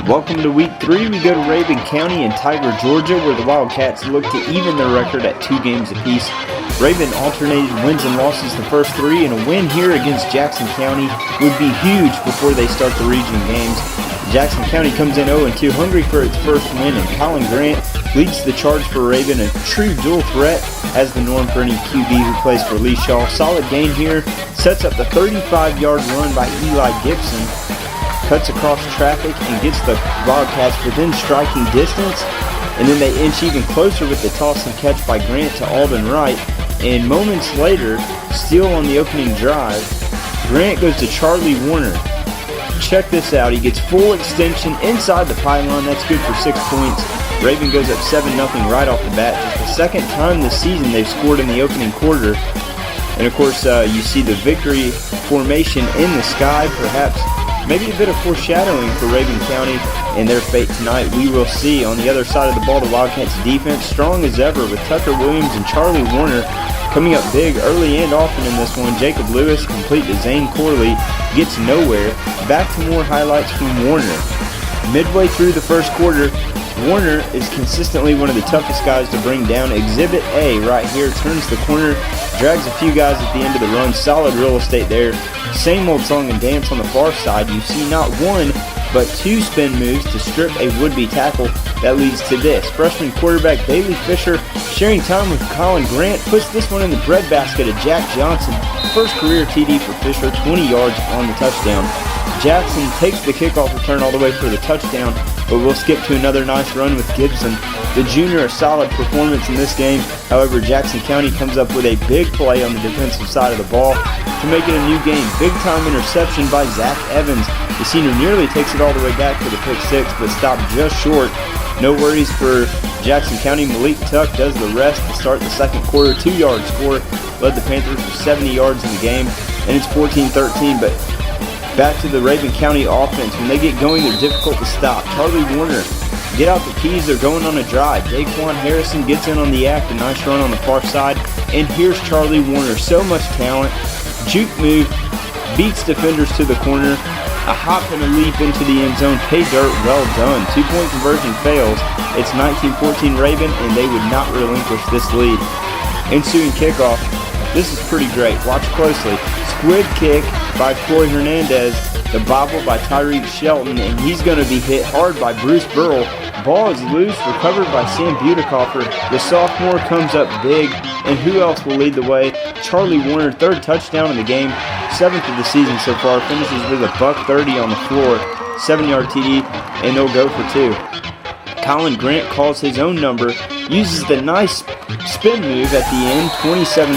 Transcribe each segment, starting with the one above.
Welcome to Week 3. We go to Rabun County in Tiger, Georgia, where the Wildcats look to even their record at 2 games apiece. Rabun alternated wins and losses the first 3, and a win here against Jackson County would be huge before they start the region games. Jackson County comes in 0-2, hungry for its first win, and Colin Grant leads the charge for Rabun, a true dual threat as the norm for any QB who plays for Lee Shaw. Solid gain here, sets up the 35-yard run by Eli Gibson, cuts across traffic and gets the Wildcats within striking distance, and then they inch even closer with the toss and catch by Grant to Alden Wright, and moments later, still on the opening drive, Grant goes to Charlie Warner. Check this out, he gets full extension inside the pylon. That's good for 6 points. Rabun goes up 7-0 right off the bat. Just the second time this season they've scored in the opening quarter. And of course, you see the victory formation in the sky, perhaps maybe a bit of foreshadowing for Rabun County and their fate tonight. We will see. On the other side of the ball, the Wildcats defense strong as ever with Tucker Williams and Charlie Warner coming up big early and often in this one. Jacob Lewis, complete to Zane Corley, gets nowhere. Back to more highlights from Warner. Midway through the first quarter, Warner is consistently one of the toughest guys to bring down. Exhibit A right here, turns the corner, drags a few guys at the end of the run. Solid real estate there. Same old song and dance on the far side. You see not one, but 2 spin moves to strip a would-be tackle. That leads to this. Freshman quarterback Bailey Fisher sharing time with Colin Grant puts this one in the breadbasket of Jack Johnson. First career TD for Fisher, 20 yards on the touchdown. Jackson takes the kickoff return all the way for the touchdown, but we'll skip to another nice run with Gibson. The junior, a solid performance in this game. However, Jackson County comes up with a big play on the defensive side of the ball to make it a new game. Big-time interception by Zach Evans. The senior nearly takes it all the way back to the pick 6, but stopped just short. No worries for Jackson County. Malik Tuck does the rest to start the second quarter. 2-yard score. Led the Panthers for 70 yards in the game, and it's 14-13, but back to the Rabun County offense. When they get going, they're difficult to stop. Charlie Warner, get out the keys. They're going on a drive. Dae'quan Harrison gets in on the act. A nice run on the far side. And here's Charlie Warner. So much talent. Juke move. Beats defenders to the corner. A hop and a leap into the end zone. Pay dirt. Well done. 2-point conversion fails. It's 19-14 Rabun, and they would not relinquish this lead. Ensuing kickoff. This is pretty great. Watch closely. Squid kick by Troy Hernandez. The bobble by Tyreek Shelton, and he's going to be hit hard by Bruce Burrell. Ball is loose, recovered by Sam Butekoffer. The sophomore comes up big, and who else will lead the way? Charlie Warner, 3rd touchdown in the game, 7th of the season so far, finishes with a $130 on the floor, 7-yard TD, and they'll go for 2. Colin Grant calls his own number, uses the nice spin move at the end, 27-14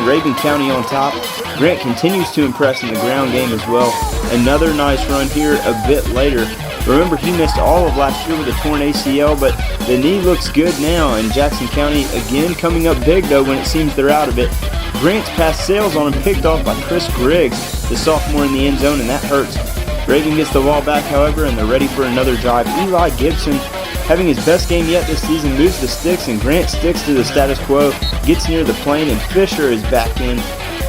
Rabun County on top. Grant continues to impress in the ground game as well. Another nice run here a bit later. Remember, he missed all of last year with a torn ACL, but the knee looks good now, and Jackson County again coming up big though when it seems they're out of it. Grant's pass sails on him, picked off by Chris Griggs, the sophomore in the end zone, and that hurts. Rabun gets the ball back, however, and they're ready for another drive. Eli Gibson, having his best game yet this season, moves the sticks, and Grant sticks to the status quo, gets near the plane, and Fisher is back in.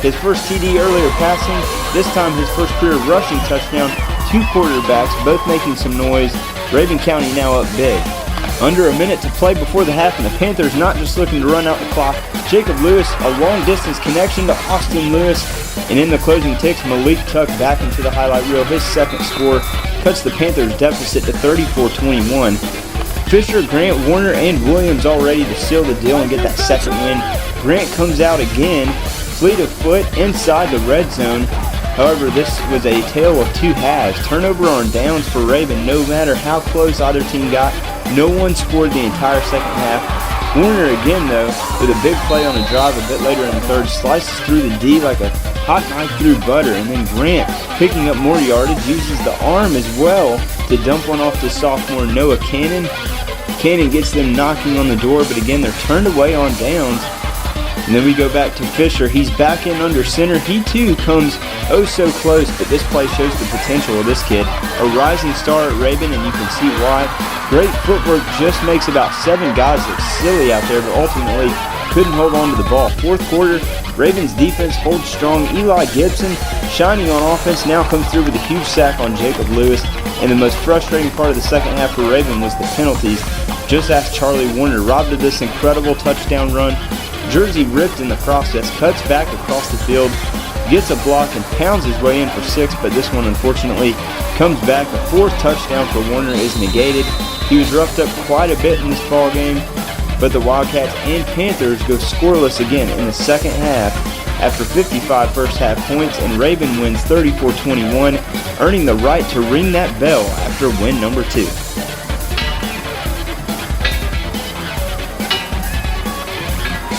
His first TD earlier passing, this time his first career rushing touchdown. 2 quarterbacks, both making some noise. Rabun County now up big. Under a minute to play before the half, and the Panthers not just looking to run out the clock. Jacob Lewis, a long-distance connection to Austin Lewis, and in the closing ticks, Malik Tuck back into the highlight reel. His second score cuts the Panthers' deficit to 34-21. Fisher, Grant, Warner, and Williams all ready to seal the deal and get that second win. Grant comes out again, fleet of foot inside the red zone. However, this was a tale of 2 halves. Turnover on downs for Rabun. No matter how close either team got, no one scored the entire second half. Warner again, though, with a big play on a drive a bit later in the third, slices through the D like a hot knife through butter. And then Grant, picking up more yardage, uses the arm as well to dump one off to sophomore Noah Cannon. Cannon gets them knocking on the door, but again, they're turned away on downs. And then we go back to Fisher. He's back in under center. He too comes oh so close, but this play shows the potential of this kid. A rising star at Rabun, and you can see why. Great footwork, just makes about 7 guys look silly out there, but ultimately couldn't hold on to the ball. Fourth quarter, Ravens defense holds strong. Eli Gibson, shining on offense, now comes through with a huge sack on Jacob Lewis. And the most frustrating part of the second half for Raven was the penalties. Just ask Charlie Warner, robbed of this incredible touchdown run. Jersey ripped in the process, cuts back across the field, gets a block and pounds his way in for 6, but this one unfortunately comes back. The 4th touchdown for Warner is negated. He was roughed up quite a bit in this ball game, but the Wildcats and Panthers go scoreless again in the second half after 55 first half points, and Raven wins 34-21, earning the right to ring that bell after win number 2.